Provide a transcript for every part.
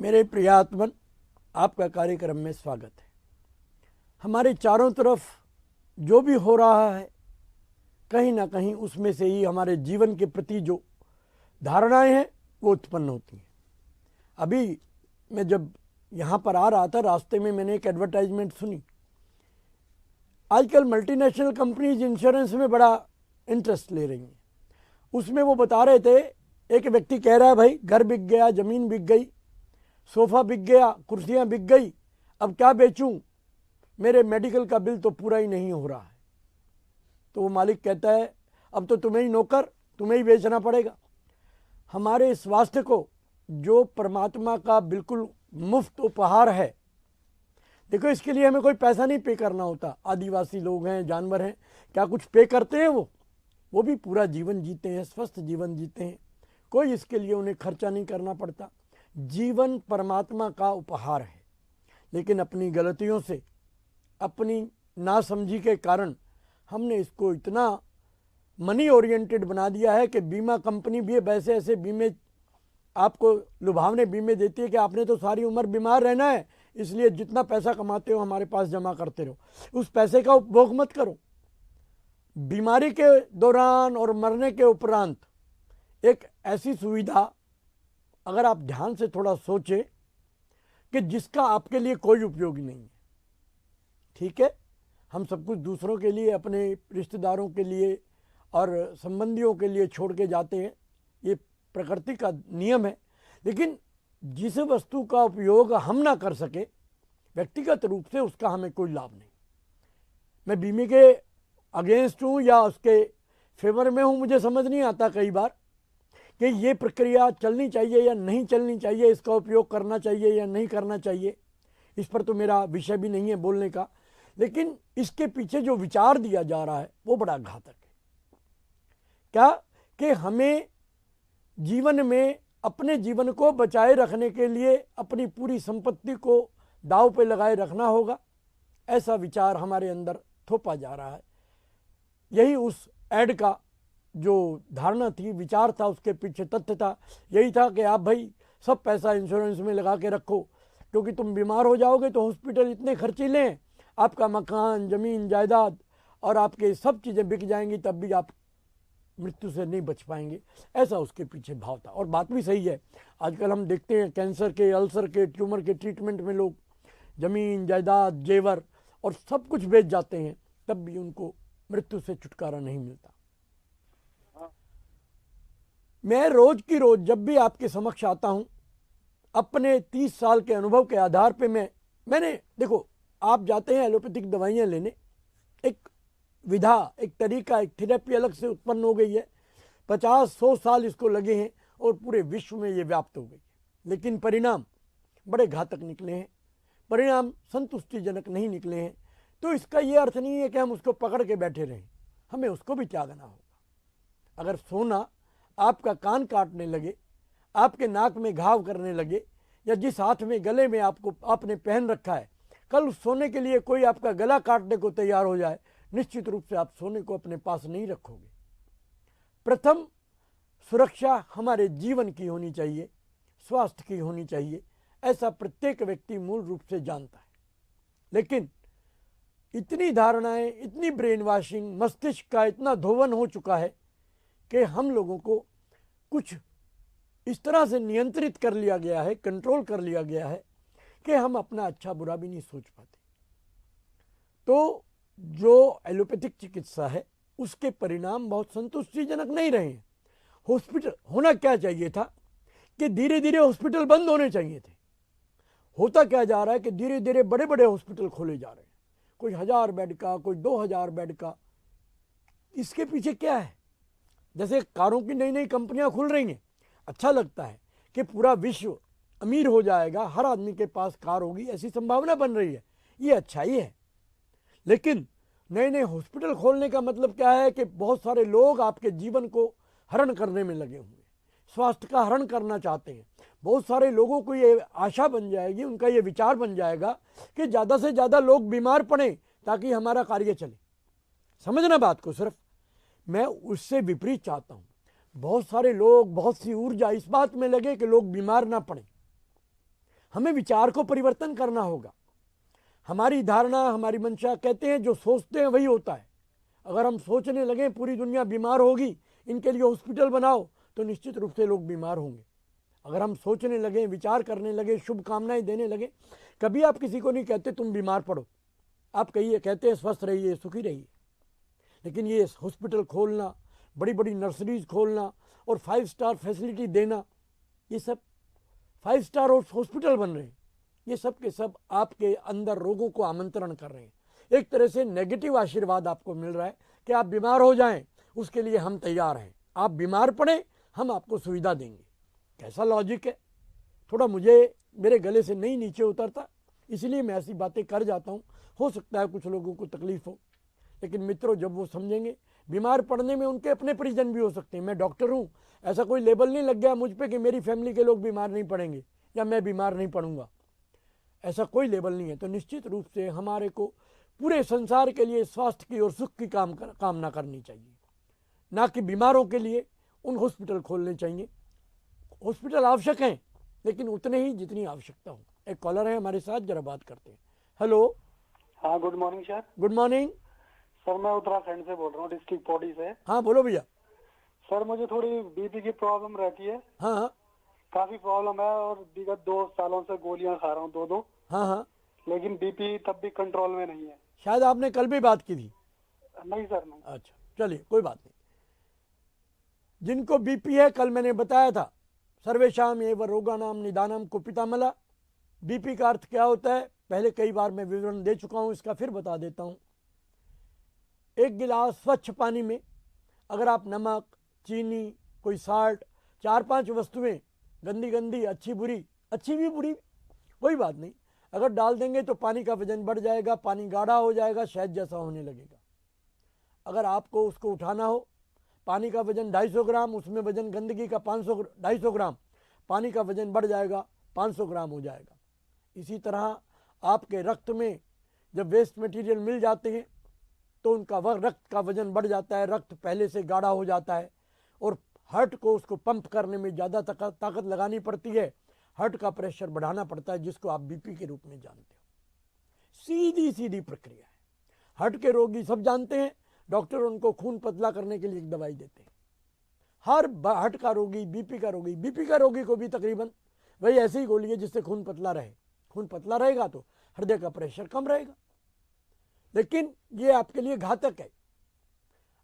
मेरे प्रियात्मन, आपका कार्यक्रम में स्वागत है। हमारे चारों तरफ जो भी हो रहा है, कहीं ना कहीं उसमें से ही हमारे जीवन के प्रति जो धारणाएं हैं वो उत्पन्न होती हैं। अभी मैं जब यहाँ पर आ रहा था, रास्ते में मैंने एक एडवर्टाइजमेंट सुनी। आजकल मल्टीनेशनल कंपनीज इंश्योरेंस में बड़ा इंटरेस्ट ले रही हैं। उसमें वो बता रहे थे, एक व्यक्ति कह रहा है भाई घर बिक गया, ज़मीन बिक गई, सोफ़ा बिक गया, कुर्सियाँ बिक गई, अब क्या बेचूं, मेरे मेडिकल का बिल तो पूरा ही नहीं हो रहा है। तो वो मालिक कहता है अब तो तुम्हें ही नौकर, तुम्हें ही बेचना पड़ेगा। हमारे स्वास्थ्य को जो परमात्मा का बिल्कुल मुफ्त उपहार है, देखो इसके लिए हमें कोई पैसा नहीं पे करना होता। आदिवासी लोग हैं, जानवर हैं, क्या कुछ पे करते हैं? वो भी पूरा जीवन जीते हैं, स्वस्थ जीवन जीते हैं, कोई इसके लिए उन्हें खर्चा नहीं करना पड़ता। जीवन परमात्मा का उपहार है, लेकिन अपनी गलतियों से, अपनी नासमझी के कारण हमने इसको इतना मनी ओरिएंटेड बना दिया है कि बीमा कंपनी भी वैसे ऐसे बीमे आपको लुभावने बीमे देती है कि आपने तो सारी उम्र बीमार रहना है, इसलिए जितना पैसा कमाते हो हमारे पास जमा करते रहो, उस पैसे का उपभोग मत करो। बीमारी के दौरान और मरने के उपरांत एक ऐसी सुविधा, अगर आप ध्यान से थोड़ा सोचें, कि जिसका आपके लिए कोई उपयोग नहीं है। ठीक है, हम सब कुछ दूसरों के लिए, अपने रिश्तेदारों के लिए और संबंधियों के लिए छोड़ के जाते हैं, ये प्रकृति का नियम है। लेकिन जिस वस्तु का उपयोग हम ना कर सके व्यक्तिगत रूप से, उसका हमें कोई लाभ नहीं। मैं बीमे के अगेंस्ट हूँ या उसके फेवर में हूँ, मुझे समझ नहीं आता कई बार कि ये प्रक्रिया चलनी चाहिए या नहीं चलनी चाहिए, इसका उपयोग करना चाहिए या नहीं करना चाहिए। इस पर तो मेरा विषय भी नहीं है बोलने का, लेकिन इसके पीछे जो विचार दिया जा रहा है वो बड़ा घातक है। क्या कि हमें जीवन में अपने जीवन को बचाए रखने के लिए अपनी पूरी संपत्ति को दांव पे लगाए रखना होगा, ऐसा विचार हमारे अंदर थोपा जा रहा है। यही उस एड का जो धारणा थी, विचार था, उसके पीछे तथ्य था, यही था कि आप भाई सब पैसा इंश्योरेंस में लगा के रखो, क्योंकि तुम बीमार हो जाओगे तो हॉस्पिटल इतने खर्चीले हैं, आपका मकान, ज़मीन, जायदाद और आपके सब चीज़ें बिक जाएंगी, तब भी आप मृत्यु से नहीं बच पाएंगे। ऐसा उसके पीछे भाव था, और बात भी सही है। आजकल हम देखते हैं कैंसर के, अल्सर के, ट्यूमर के ट्रीटमेंट में लोग ज़मीन, जायदाद, जेवर और सब कुछ बेच जाते हैं, तब भी उनको मृत्यु से छुटकारा नहीं मिलता। मैं रोज की रोज जब भी आपके समक्ष आता हूं, अपने 30 साल के अनुभव के आधार पे मैंने देखो, आप जाते हैं एलोपैथिक दवाइयां लेने, एक विधा, एक तरीका, एक थेरेपी अलग से उत्पन्न हो गई है। 50-100 साल इसको लगे हैं और पूरे विश्व में ये व्याप्त हो गई है, लेकिन परिणाम बड़े घातक निकले हैं, परिणाम संतुष्टिजनक नहीं निकले हैं। तो इसका ये अर्थ नहीं है कि हम उसको पकड़ के बैठे रहें, हमें उसको भी त्यागना होगा। अगर सोना आपका कान काटने लगे, आपके नाक में घाव करने लगे, या जिस हाथ में, गले में आपने पहन रखा है, कल उस सोने के लिए कोई आपका गला काटने को तैयार हो जाए, निश्चित रूप से आप सोने को अपने पास नहीं रखोगे। प्रथम सुरक्षा हमारे जीवन की होनी चाहिए, स्वास्थ्य की होनी चाहिए, ऐसा प्रत्येक व्यक्ति मूल रूप से जानता है। लेकिन इतनी धारणाएं, इतनी ब्रेन वॉशिंग, मस्तिष्क का इतना धोवन हो चुका है कि हम लोगों को कुछ इस तरह से नियंत्रित कर लिया गया है, कंट्रोल कर लिया गया है कि हम अपना अच्छा बुरा भी नहीं सोच पाते। तो जो एलोपैथिक चिकित्सा है, उसके परिणाम बहुत संतुष्टिजनक नहीं रहे हैं। हॉस्पिटल होना क्या चाहिए था कि धीरे धीरे हॉस्पिटल बंद होने चाहिए थे। होता क्या जा रहा है कि धीरे धीरे बड़े बड़े हॉस्पिटल खोले जा रहे हैं, कोई 1000 बेड का, कोई 2000 बेड का। इसके पीछे क्या है? जैसे कारों की नई नई कंपनियां खुल रही हैं, अच्छा लगता है कि पूरा विश्व अमीर हो जाएगा, हर आदमी के पास कार होगी, ऐसी संभावना बन रही है, ये अच्छाई है। लेकिन नए नए हॉस्पिटल खोलने का मतलब क्या है कि बहुत सारे लोग आपके जीवन को हरण करने में लगे हुए, स्वास्थ्य का हरण करना चाहते हैं। बहुत सारे लोगों को ये आशा बन जाएगी, उनका ये विचार बन जाएगा कि ज़्यादा से ज़्यादा लोग बीमार पड़े ताकि हमारा कार्य चले। समझना बात को, सिर्फ मैं उससे विपरीत चाहता हूँ। बहुत सारे लोग, बहुत सी ऊर्जा इस बात में लगे कि लोग बीमार ना पड़े। हमें विचार को परिवर्तन करना होगा। हमारी धारणा, हमारी मंशा, कहते हैं जो सोचते हैं वही होता है। अगर हम सोचने लगे पूरी दुनिया बीमार होगी, इनके लिए हॉस्पिटल बनाओ, तो निश्चित रूप से लोग बीमार होंगे। अगर हम सोचने लगे, विचार करने लगे, शुभकामनाएं देने लगे, कभी आप किसी को नहीं कहते तुम बीमार पड़ो, आप कहिए, कहते हैं स्वस्थ रहिए, सुखी रहिए। लेकिन ये हॉस्पिटल खोलना, बड़ी बड़ी नर्सरीज खोलना और 5 स्टार फैसिलिटी देना, ये सब 5 स्टार हॉस्पिटल बन रहे हैं, ये सब के सब आपके अंदर रोगों को आमंत्रण कर रहे हैं। एक तरह से नेगेटिव आशीर्वाद आपको मिल रहा है कि आप बीमार हो जाएं, उसके लिए हम तैयार हैं, आप बीमार पड़े, हम आपको सुविधा देंगे। कैसा लॉजिक है? थोड़ा मुझे मेरे गले से नहीं नीचे उतरता, इसलिए मैं ऐसी बातें कर जाता हूँ। हो सकता है कुछ लोगों को तकलीफ हो, लेकिन मित्रों जब वो समझेंगे, बीमार पड़ने में उनके अपने परिजन भी हो सकते हैं। मैं डॉक्टर हूँ, ऐसा कोई लेबल नहीं लग गया मुझ पे कि मेरी फैमिली के लोग बीमार नहीं पड़ेंगे या मैं बीमार नहीं पड़ूंगा, ऐसा कोई लेबल नहीं है। तो निश्चित रूप से हमारे को पूरे संसार के लिए स्वास्थ्य की और सुख की कामना करनी चाहिए, ना कि बीमारों के लिए उन हॉस्पिटल खोलने चाहिए। हॉस्पिटल आवश्यक हैं, लेकिन उतने ही जितनी आवश्यकता हो। एक कॉलर है हमारे साथ, जरा बात करते हैं। हेलो। हाँ, good morning sir. Good morning sir, मैं उत्तराखंड से बोल रहा हूँ, डिस्ट्रिक्ट पौड़ी से। हाँ बोलो भैया। सर, मुझे थोड़ी बीपी की प्रॉब्लम रहती है। हाँ हाँ काफी प्रॉब्लम है और विगत 2 सालों से गोलियां खा रहा हूँ, 2 हाँ हाँ लेकिन बीपी तब भी कंट्रोल में नहीं है। शायद आपने कल भी बात की थी। नहीं सर, नहीं। अच्छा चलिए, कोई बात नहीं। जिनको बीपी है, कल मैंने बताया था, सर्वेशाम एवं रोगानाम निदानम कुपितामला। बीपी का अर्थ क्या होता है, पहले कई बार मैं विवरण दे चुका हूं, इसका फिर बता देता हूं। एक गिलास स्वच्छ पानी में अगर आप नमक, चीनी, कोई साल्ट, 4-5 वस्तुएं, गंदी गंदी, अच्छी बुरी, अच्छी भी बुरी कोई बात नहीं, अगर डाल देंगे तो पानी का वजन बढ़ जाएगा, पानी गाढ़ा हो जाएगा, शहद जैसा होने लगेगा। अगर आपको उसको उठाना हो, पानी का वजन 250 ग्राम, उसमें वजन गंदगी का 250 ग्राम, पानी का वजन बढ़ जाएगा, 500 ग्राम हो जाएगा। इसी तरह आपके रक्त में जब वेस्ट मटेरियल मिल जाते हैं तो उनका रक्त का वजन बढ़ जाता है, रक्त पहले से गाढ़ा हो जाता है और हार्ट को उसको पंप करने में ज़्यादा ताकत लगानी पड़ती है, हार्ट का प्रेशर बढ़ाना पड़ता है, जिसको आप बीपी के रूप में जानते हो। सीधी सीधी प्रक्रिया है। हार्ट के रोगी सब जानते हैं, डॉक्टर उनको खून पतला करने के लिए एक दवाई देते हैं। हर हार्ट का रोगी, बीपी का रोगी को भी तकरीबन वही ऐसी ही गोली है जिससे खून पतला रहे। खून पतला रहेगा तो हृदय का प्रेशर कम रहेगा, लेकिन ये आपके लिए घातक है।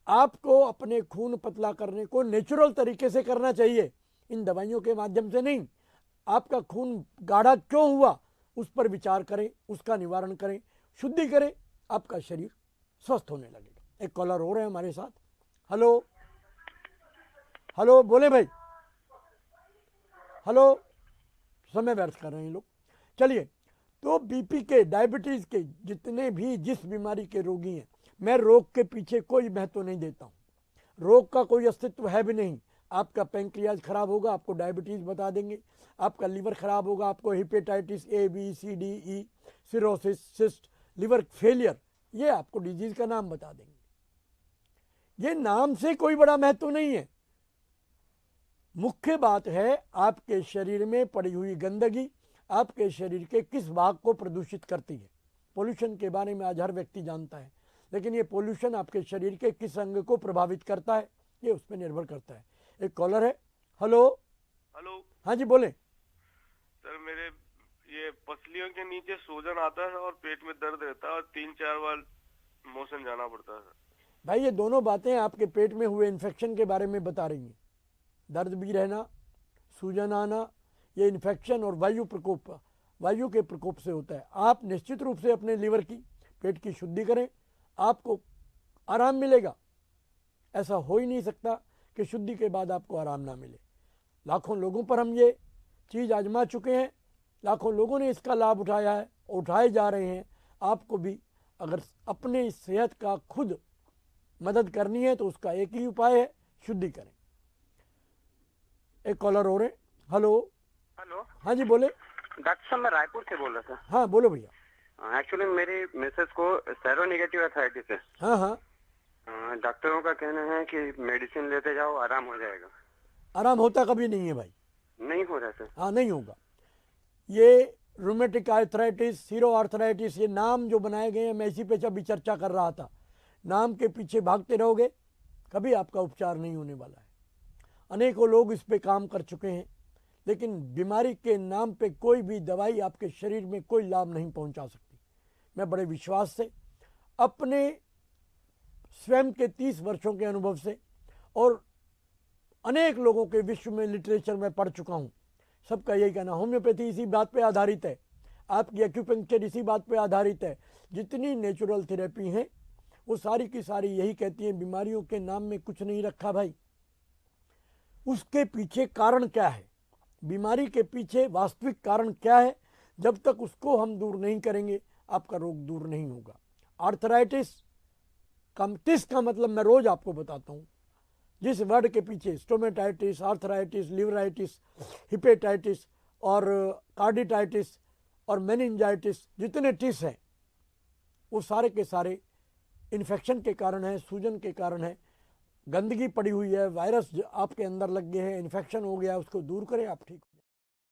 आपको अपने खून पतला करने को नेचुरल तरीके से करना चाहिए, इन दवाइयों के माध्यम से नहीं। आपका खून गाढ़ा क्यों हुआ, उस पर विचार करें, उसका निवारण करें, शुद्धि करें, आपका शरीर स्वस्थ होने लगेगा। एक कॉलर हो रहे हैं हमारे साथ। हेलो हेलो, बोले भाई। हेलो, समय व्यर्थ कर रहे हैं लोग। चलिए, तो बीपी के, डायबिटीज के, जितने भी जिस बीमारी के रोगी हैं, मैं रोग के पीछे कोई महत्व नहीं देता हूं। रोग का कोई अस्तित्व है भी नहीं। आपका पैंक्रियाज खराब होगा, आपको डायबिटीज बता देंगे। आपका लीवर खराब होगा, आपको hepatitis A, B, C, D, E, cirrhosis, cyst, liver failure, ये आपको डिजीज का नाम बता देंगे। ये नाम से कोई बड़ा महत्व नहीं है। मुख्य बात है आपके शरीर में पड़ी हुई गंदगी आपके शरीर के किस भाग को प्रदूषित करती है। पोल्यूशन के बारे में आज हर व्यक्ति जानता है, लेकिन ये पोल्यूशन आपके शरीर के किस अंग को प्रभावित करता है, ये उस पर निर्भर करता है। एक कॉलर है। Hello hello. हाँ जी, बोले। सर, मेरे ये पसलियों के नीचे सूजन आता है और पेट में दर्द रहता है और 3-4 बार मोशन जाना पड़ता है। भाई, ये दोनों बातें आपके पेट में हुए इन्फेक्शन के बारे में बता रही हैं। दर्द भी रहना, सूजन आना, ये इन्फेक्शन और वायु के प्रकोप से होता है। आप निश्चित रूप से अपने लीवर की, पेट की शुद्धि करें, आपको आराम मिलेगा। ऐसा हो ही नहीं सकता कि शुद्धि के बाद आपको आराम ना मिले। लाखों लोगों पर हम ये चीज़ आजमा चुके हैं, लाखों लोगों ने इसका लाभ उठाया है, उठाए जा रहे हैं। आपको भी अगर अपने सेहत का खुद मदद करनी है तो उसका एक ही उपाय है, शुद्धि करें। एक कॉलर हो रहे। Hello hello. हाँ जी, बोले। डॉक्टर साहब, मैं रायपुर से बोल रहा था। हाँ बोलो भैया। एक्चुअली मेरी मिसेस को सेरो नेगेटिव एथाइटिस है। हाँ हाँ, डॉक्टरों का कहना है कि मेडिसिन लेते जाओ, आराम हो जाएगा। आराम होता कभी नहीं है भाई। नहीं हो रहा सर। हाँ, नहीं होगा। ये रूमेटिक आर्थराइटिस, सीरो आर्थराइटिस, ये नाम जो बनाए गए हैं, मैं इसी पे अभी चर्चा कर रहा था। नाम के पीछे भागते रहोगे, कभी आपका उपचार नहीं होने वाला है। अनेकों लोग इस पे काम कर चुके हैं, लेकिन बीमारी के नाम पे कोई भी दवाई आपके शरीर में कोई लाभ नहीं पहुंचा सकती। मैं बड़े विश्वास से, अपने स्वयं के 30 वर्षों के अनुभव से और अनेक लोगों के विश्व में लिटरेचर में पढ़ चुका हूं, सबका यही कहना, होम्योपैथी इसी बात पे आधारित है, आपकी एक्यूपंक्चर इसी बात पे आधारित है। जितनी नेचुरल थेरेपी हैं वो सारी की सारी यही कहती हैं, बीमारियों के नाम में कुछ नहीं रखा भाई, उसके पीछे कारण क्या है, बीमारी के पीछे वास्तविक कारण क्या है, जब तक उसको हम दूर नहीं करेंगे आपका रोग दूर नहीं होगा। आर्थराइटिस टिस का मतलब मैं रोज आपको बताता हूं, जिस वर्ड के पीछे स्टोमेटाइटिस, आर्थराइटिस, लिवराइटिस, हिपेटाइटिस और कार्डिटाइटिस और मेनिंजाइटिस, जितने टिस हैं वो सारे के सारे इन्फेक्शन के कारण है, सूजन के कारण है, गंदगी पड़ी हुई है, वायरस आपके अंदर लग गए हैं, इन्फेक्शन हो गया, उसको दूर करें आप ठीक हो।